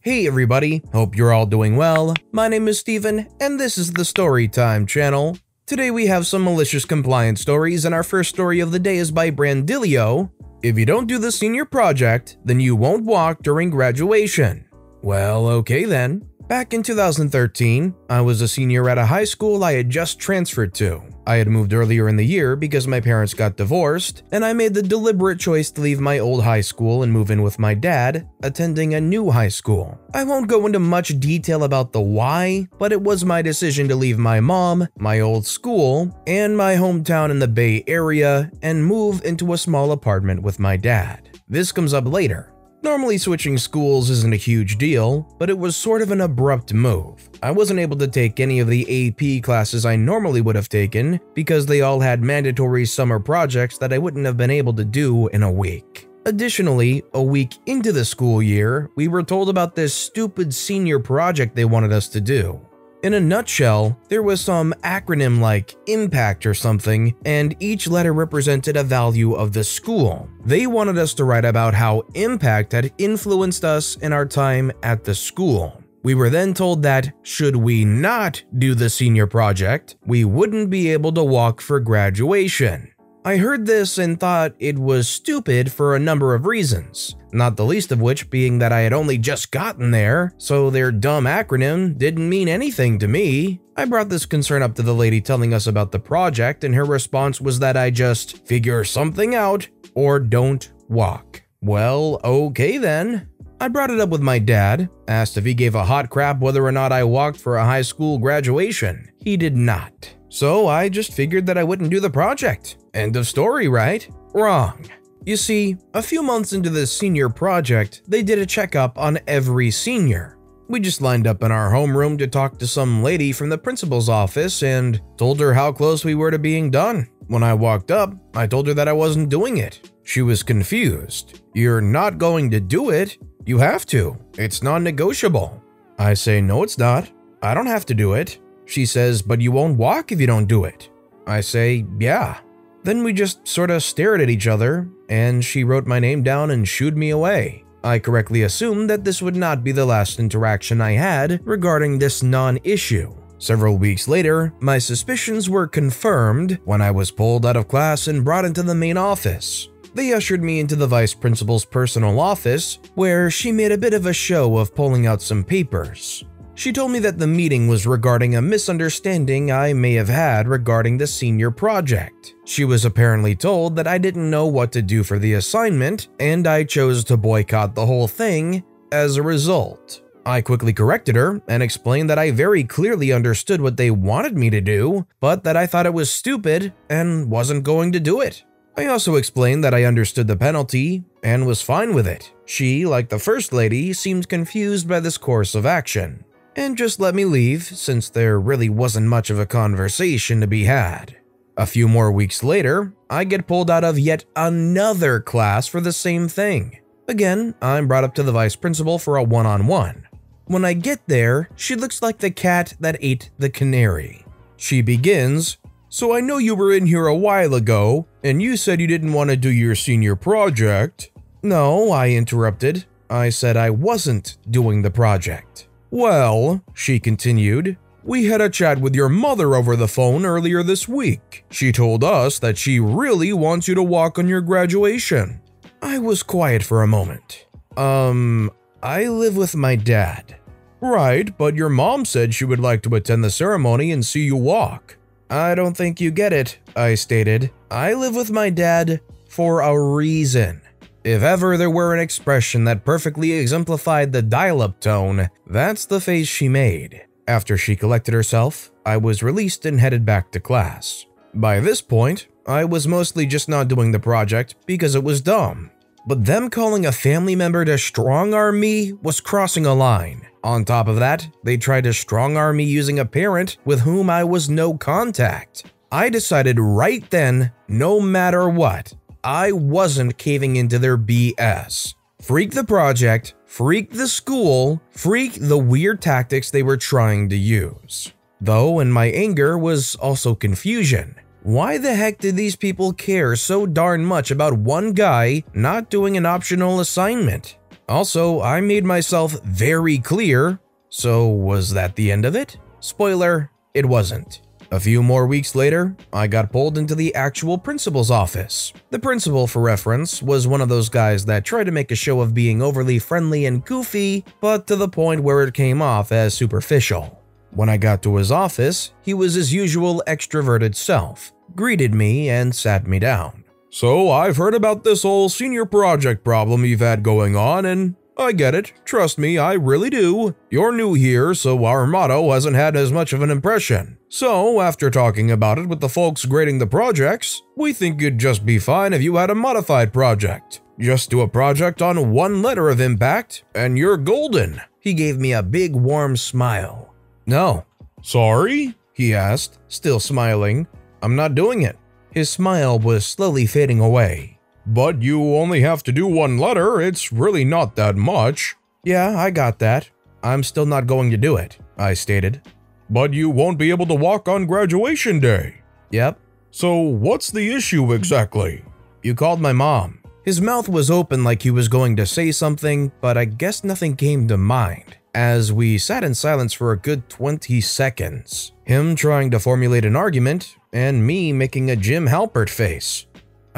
Hey everybody, hope you're all doing well. My name is Steven, and this is the Storytime channel. Today we have some malicious compliance stories, and our first story of the day is by Brandilio. If you don't do the senior project, then you won't walk during graduation. Well, okay then. Back in 2013, I was a senior at a high school I had just transferred to. I had moved earlier in the year because my parents got divorced, and I made the deliberate choice to leave my old high school and move in with my dad, attending a new high school. I won't go into much detail about the why, but it was my decision to leave my mom, my old school, and my hometown in the Bay Area and move into a small apartment with my dad. This comes up later. Normally switching schools isn't a huge deal, but it was sort of an abrupt move. I wasn't able to take any of the AP classes I normally would have taken because they all had mandatory summer projects that I wouldn't have been able to do in a week. Additionally, a week into the school year, we were told about this stupid senior project they wanted us to do. In a nutshell, there was some acronym like IMPACT or something, and each letter represented a value of the school. They wanted us to write about how IMPACT had influenced us in our time at the school. We were then told that, should we not do the senior project, we wouldn't be able to walk for graduation. I heard this and thought it was stupid for a number of reasons, not the least of which being that I had only just gotten there, so their dumb acronym didn't mean anything to me. I brought this concern up to the lady telling us about the project, and her response was that I just figure something out or don't walk. Well, okay then. I brought it up with my dad, asked if he gave a hot crap whether or not I walked for a high school graduation. He did not. So I just figured that I wouldn't do the project. End of story, right? Wrong. You see, a few months into this senior project, they did a checkup on every senior. We just lined up in our homeroom to talk to some lady from the principal's office and told her how close we were to being done. When I walked up, I told her that I wasn't doing it. She was confused. You're not going to do it? You have to. It's non-negotiable. I say, no, it's not. I don't have to do it. She says, but you won't walk if you don't do it. I say, yeah. Then we just sort of stared at each other, and she wrote my name down and shooed me away. I correctly assumed that this would not be the last interaction I had regarding this non-issue. Several weeks later, my suspicions were confirmed when I was pulled out of class and brought into the main office. They ushered me into the vice principal's personal office, where she made a bit of a show of pulling out some papers. She told me that the meeting was regarding a misunderstanding I may have had regarding the senior project. She was apparently told that I didn't know what to do for the assignment, and I chose to boycott the whole thing as a result. I quickly corrected her and explained that I very clearly understood what they wanted me to do, but that I thought it was stupid and wasn't going to do it. I also explained that I understood the penalty and was fine with it. She, like the first lady, seemed confused by this course of action and just let me leave since there really wasn't much of a conversation to be had. A few more weeks later, I get pulled out of yet another class for the same thing. Again, I'm brought up to the vice principal for a one-on-one. When I get there, she looks like the cat that ate the canary. She begins, "So I know you were in here a while ago, and you said you didn't want to do your senior project." "No," I interrupted. "I said I wasn't doing the project." "Well," she continued, "we had a chat with your mother over the phone earlier this week. She told us that she really wants you to walk on your graduation." I was quiet for a moment. I live with my dad." "Right, but your mom said she would like to attend the ceremony and see you walk." "I don't think you get it," I stated. "I live with my dad for a reason." If ever there were an expression that perfectly exemplified the dial-up tone, that's the face she made. After she collected herself, I was released and headed back to class. By this point, I was mostly just not doing the project because it was dumb. But them calling a family member to strong-arm me was crossing a line. On top of that, they tried to strong-arm me using a parent with whom I was no contact. I decided right then, no matter what, I wasn't caving into their BS. Freak the project, freak the school, freak the weird tactics they were trying to use. Though in my anger was also confusion. Why the heck did these people care so darn much about one guy not doing an optional assignment? Also, I made myself very clear. So was that the end of it? Spoiler, it wasn't. A few more weeks later, I got pulled into the actual principal's office. The principal, for reference, was one of those guys that tried to make a show of being overly friendly and goofy, but to the point where it came off as superficial. When I got to his office, he was his usual extroverted self, greeted me, and sat me down. "So I've heard about this whole senior project problem you've had going on, and I get it. Trust me, I really do. You're new here, so our motto hasn't had as much of an impression. So, after talking about it with the folks grading the projects, we think it'd just be fine if you had a modified project. Just do a project on one letter of impact, and you're golden." He gave me a big warm smile. "No." "Sorry?" he asked, still smiling. "I'm not doing it." His smile was slowly fading away. "But you only have to do one letter, it's really not that much." "Yeah, I got that. I'm still not going to do it," I stated. "But you won't be able to walk on graduation day." "Yep." "So what's the issue exactly?" "You called my mom." His mouth was open like he was going to say something, but I guess nothing came to mind, as we sat in silence for a good 20 seconds. Him trying to formulate an argument, and me making a Jim Halpert face.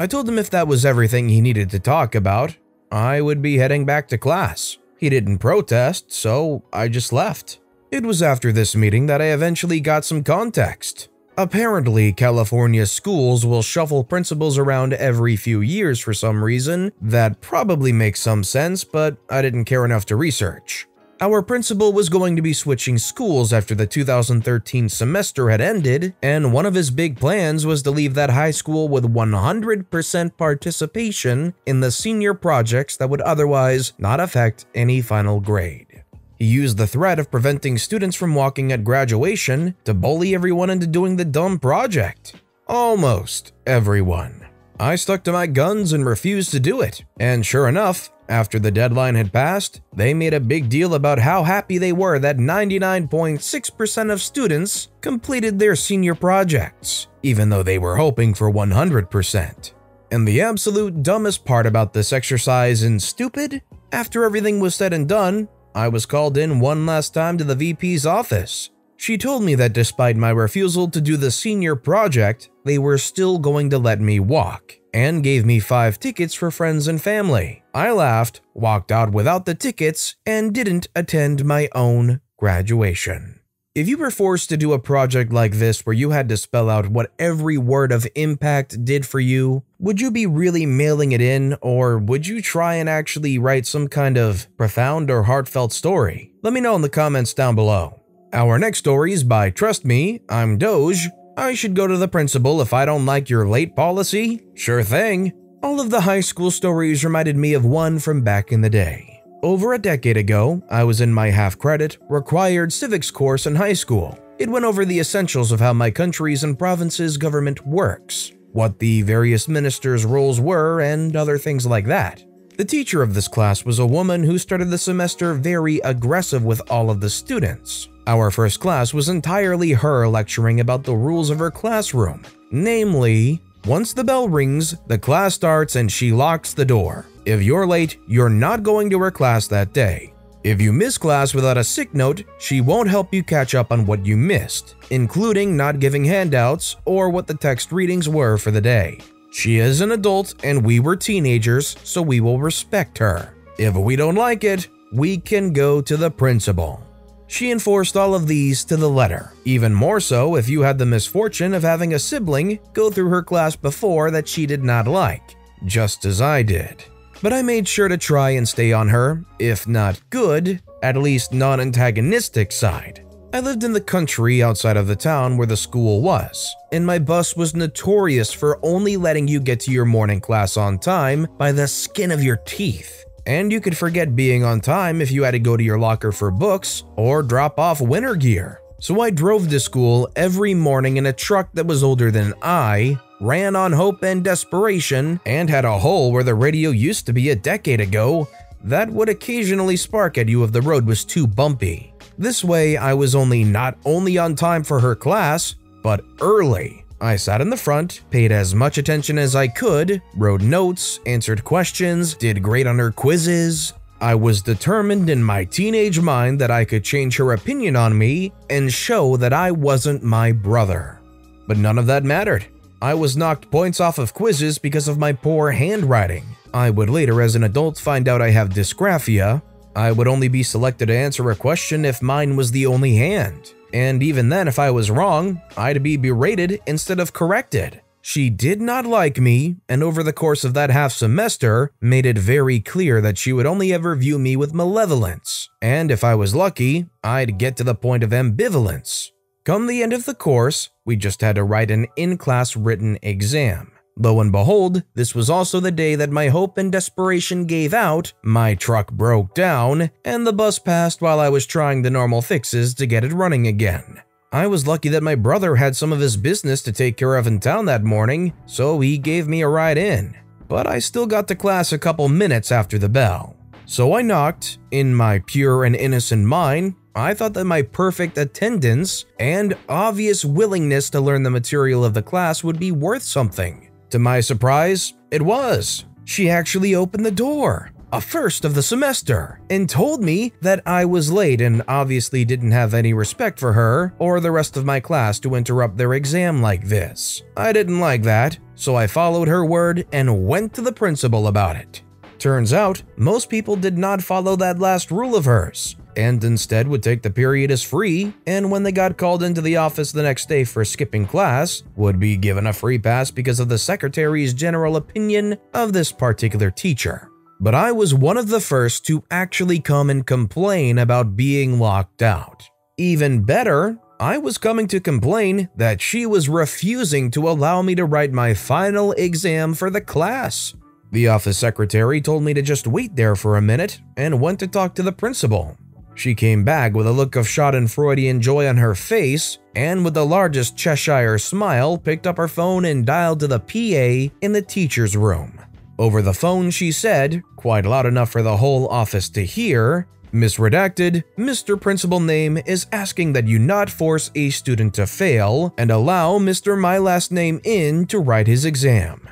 I told him if that was everything he needed to talk about, I would be heading back to class. He didn't protest, so I just left. It was after this meeting that I eventually got some context. Apparently, California schools will shuffle principals around every few years for some reason. That probably makes some sense, but I didn't care enough to research. Our principal was going to be switching schools after the 2013 semester had ended, and one of his big plans was to leave that high school with 100% participation in the senior projects that would otherwise not affect any final grade. He used the threat of preventing students from walking at graduation to bully everyone into doing the dumb project. Almost everyone. I stuck to my guns and refused to do it, and sure enough, after the deadline had passed, they made a big deal about how happy they were that 99.6% of students completed their senior projects, even though they were hoping for 100%. And the absolute dumbest part about this exercise in stupid, after everything was said and done, I was called in one last time to the VP's office. She told me that despite my refusal to do the senior project, they were still going to let me walk, and gave me 5 tickets for friends and family. I laughed, walked out without the tickets, and didn't attend my own graduation. If you were forced to do a project like this where you had to spell out what every word of impact did for you, would you be really mailing it in, or would you try and actually write some kind of profound or heartfelt story? Let me know in the comments down below. Our next story is by Trust Me, I'm Doge. I should go to the principal if I don't like your late policy? Sure thing. All of the high school stories reminded me of one from back in the day. Over a decade ago, I was in my half-credit, required civics course in high school. It went over the essentials of how my country's and province's government works, what the various ministers' roles were, and other things like that. The teacher of this class was a woman who started the semester very aggressive with all of the students. Our first class was entirely her lecturing about the rules of her classroom. Namely, once the bell rings, the class starts and she locks the door. If you're late, you're not going to her class that day. If you miss class without a sick note, she won't help you catch up on what you missed, including not giving handouts or what the text readings were for the day. She is an adult and we were teenagers, so we will respect her. If we don't like it, we can go to the principal. She enforced all of these to the letter, even more so if you had the misfortune of having a sibling go through her class before that she did not like, just as I did. But I made sure to try and stay on her, if not good, at least non-antagonistic side. I lived in the country outside of the town where the school was, and my bus was notorious for only letting you get to your morning class on time by the skin of your teeth. And you could forget being on time if you had to go to your locker for books or drop off winter gear. So I drove to school every morning in a truck that was older than I, ran on hope and desperation, and had a hole where the radio used to be a decade ago that would occasionally spark at you if the road was too bumpy. This way, I was not only on time for her class, but early. I sat in the front, paid as much attention as I could, wrote notes, answered questions, did great on her quizzes. I was determined in my teenage mind that I could change her opinion on me and show that I wasn't my brother. But none of that mattered. I was knocked points off of quizzes because of my poor handwriting. I would later as an adult find out I have dysgraphia. I would only be selected to answer a question if mine was the only hand. And even then, if I was wrong, I'd be berated instead of corrected. She did not like me, and over the course of that half semester, made it very clear that she would only ever view me with malevolence. And if I was lucky, I'd get to the point of ambivalence. Come the end of the course, we just had to write an in-class written exam. Lo and behold, this was also the day that my hope and desperation gave out, my truck broke down, and the bus passed while I was trying the normal fixes to get it running again. I was lucky that my brother had some of his business to take care of in town that morning, so he gave me a ride in. But I still got to class a couple minutes after the bell. So I knocked. In my pure and innocent mind, I thought that my perfect attendance and obvious willingness to learn the material of the class would be worth something. To my surprise, it was. She actually opened the door, a first of the semester, and told me that I was late and obviously didn't have any respect for her or the rest of my class to interrupt their exam like this. I didn't like that, so I followed her word and went to the principal about it. Turns out, most people did not follow that last rule of hers, and instead would take the period as free, and when they got called into the office the next day for skipping class, would be given a free pass because of the secretary's general opinion of this particular teacher. But I was one of the first to actually come and complain about being locked out. Even better, I was coming to complain that she was refusing to allow me to write my final exam for the class. The office secretary told me to just wait there for a minute and went to talk to the principal. She came back with a look of schadenfreudian joy on her face and with the largest Cheshire smile picked up her phone and dialed to the PA in the teacher's room. Over the phone she said, quite loud enough for the whole office to hear, "Misredacted, Mr. Principal Name is asking that you not force a student to fail and allow Mr. My Last Name in to write his exam."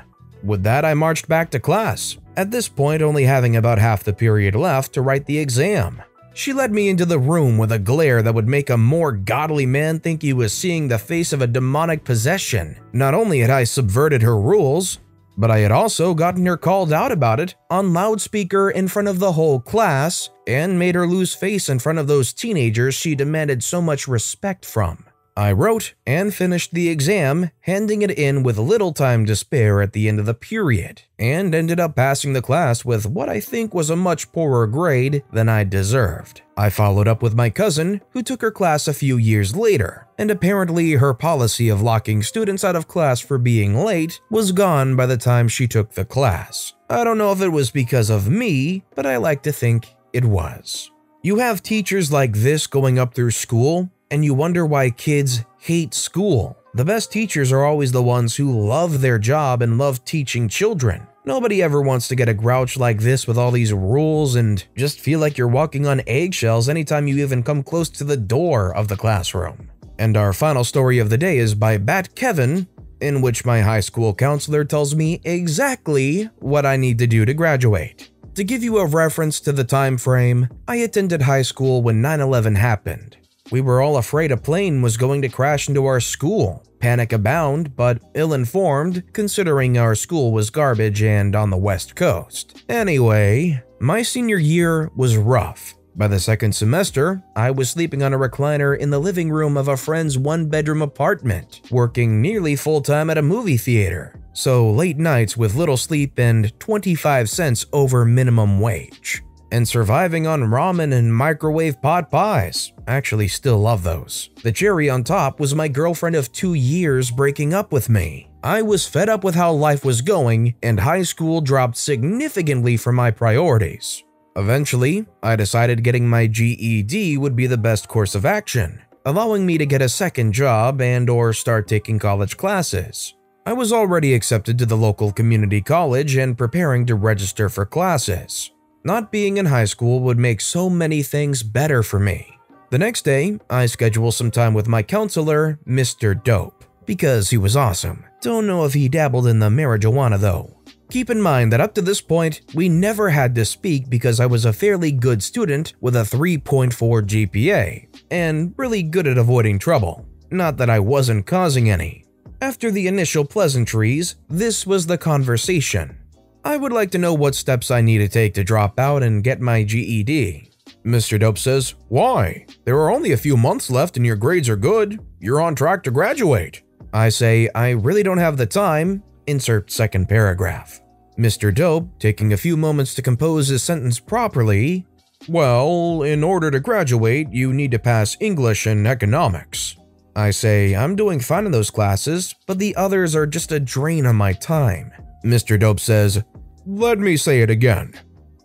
With that, I marched back to class, at this point only having about half the period left to write the exam. She led me into the room with a glare that would make a more godly man think he was seeing the face of a demonic possession. Not only had I subverted her rules, but I had also gotten her called out about it on loudspeaker in front of the whole class and made her lose face in front of those teenagers she demanded so much respect from. I wrote and finished the exam, handing it in with little time to spare at the end of the period, and ended up passing the class with what I think was a much poorer grade than I deserved. I followed up with my cousin, who took her class a few years later, and apparently her policy of locking students out of class for being late was gone by the time she took the class. I don't know if it was because of me, but I like to think it was. You have teachers like this going up through school, and you wonder why kids hate school. The best teachers are always the ones who love their job and love teaching children. Nobody ever wants to get a grouch like this with all these rules and just feel like you're walking on eggshells anytime you even come close to the door of the classroom. And our final story of the day is by Bat Kevin, in which my high school counselor tells me exactly what I need to do to graduate. To give you a reference to the time frame, I attended high school when 9/11 happened. We were all afraid a plane was going to crash into our school. Panic abound, but ill-informed, considering our school was garbage and on the West Coast. Anyway, my senior year was rough. By the second semester, I was sleeping on a recliner in the living room of a friend's one-bedroom apartment, working nearly full-time at a movie theater. So late nights with little sleep and 25 cents over minimum wage. And surviving on ramen and microwave pot pies. Actually still love those. The cherry on top was my girlfriend of 2 years breaking up with me. I was fed up with how life was going, and high school dropped significantly from my priorities. Eventually, I decided getting my GED would be the best course of action, allowing me to get a second job and/or start taking college classes. I was already accepted to the local community college and preparing to register for classes. Not being in high school would make so many things better for me. The next day, I scheduled some time with my counselor, Mr. Dope, because he was awesome. Don't know if he dabbled in the marijuana though. Keep in mind that up to this point, we never had to speak because I was a fairly good student with a 3.4 GPA, and really good at avoiding trouble. Not that I wasn't causing any. After the initial pleasantries, this was the conversation. I would like to know what steps I need to take to drop out and get my GED. Mr. Dope says, "Why? There are only a few months left and your grades are good. You're on track to graduate." I say, "I really don't have the time." Insert second paragraph. Mr. Dope, taking a few moments to compose his sentence properly, "Well, in order to graduate, you need to pass English and economics." I say, "I'm doing fine in those classes, but the others are just a drain on my time." Mr. Dope says, "Let me say it again.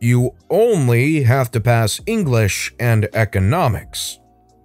You only have to pass English and economics."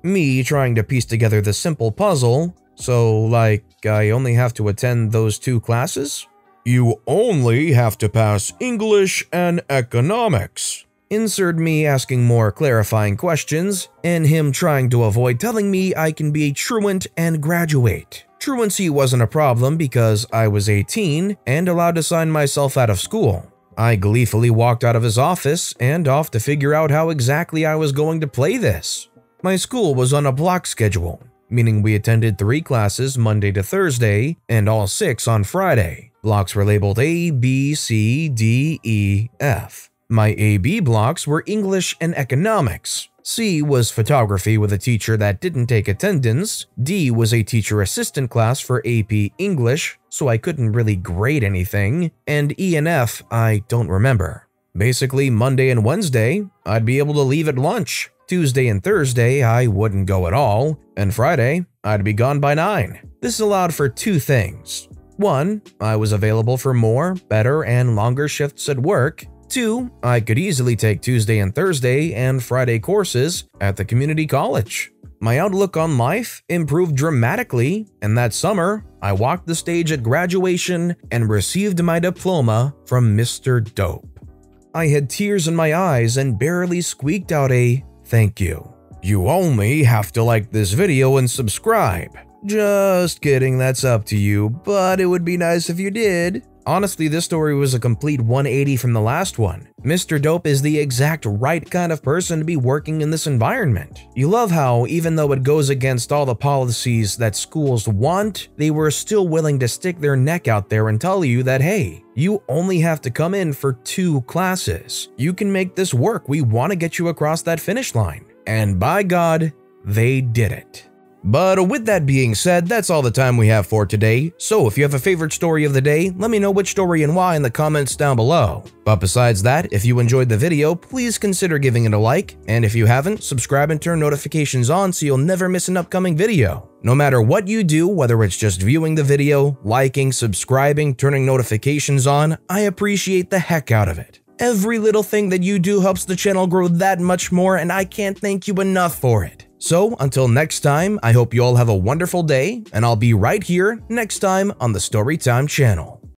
Me trying to piece together the simple puzzle, so like I only have to attend those two classes? "You only have to pass English and economics." Insert me asking more clarifying questions, and him trying to avoid telling me I can be a truant and graduate. Truancy wasn't a problem because I was 18 and allowed to sign myself out of school. I gleefully walked out of his office and off to figure out how exactly I was going to play this. My school was on a block schedule, meaning we attended 3 classes Monday to Thursday and all 6 on Friday. Blocks were labeled A, B, C, D, E, F. My AB blocks were English and economics. C was photography with a teacher that didn't take attendance. D was a teacher assistant class for AP English, so I couldn't really grade anything. And E and F, I don't remember. Basically, Monday and Wednesday, I'd be able to leave at lunch. Tuesday and Thursday, I wouldn't go at all. And Friday, I'd be gone by 9. This allowed for 2 things. 1, I was available for more, better, and longer shifts at work. 2, I could easily take Tuesday and Thursday and Friday courses at the community college. My outlook on life improved dramatically, and that summer, I walked the stage at graduation and received my diploma from Mr. Dope. I had tears in my eyes and barely squeaked out a thank you. "You only have to like this video and subscribe." Just kidding, that's up to you, but it would be nice if you did. Honestly, this story was a complete 180 from the last one. Mr. Dope is the exact right kind of person to be working in this environment. You love how, even though it goes against all the policies that schools want, they were still willing to stick their neck out there and tell you that, hey, you only have to come in for 2 classes. You can make this work. We want to get you across that finish line. And by God, they did it. But with that being said, that's all the time we have for today. So if you have a favorite story of the day, let me know which story and why in the comments down below. But besides that, if you enjoyed the video, please consider giving it a like. And if you haven't, subscribe and turn notifications on so you'll never miss an upcoming video. No matter what you do, whether it's just viewing the video, liking, subscribing, turning notifications on, I appreciate the heck out of it. Every little thing that you do helps the channel grow that much more, and I can't thank you enough for it. So, until next time, I hope you all have a wonderful day, and I'll be right here next time on the Storytime channel.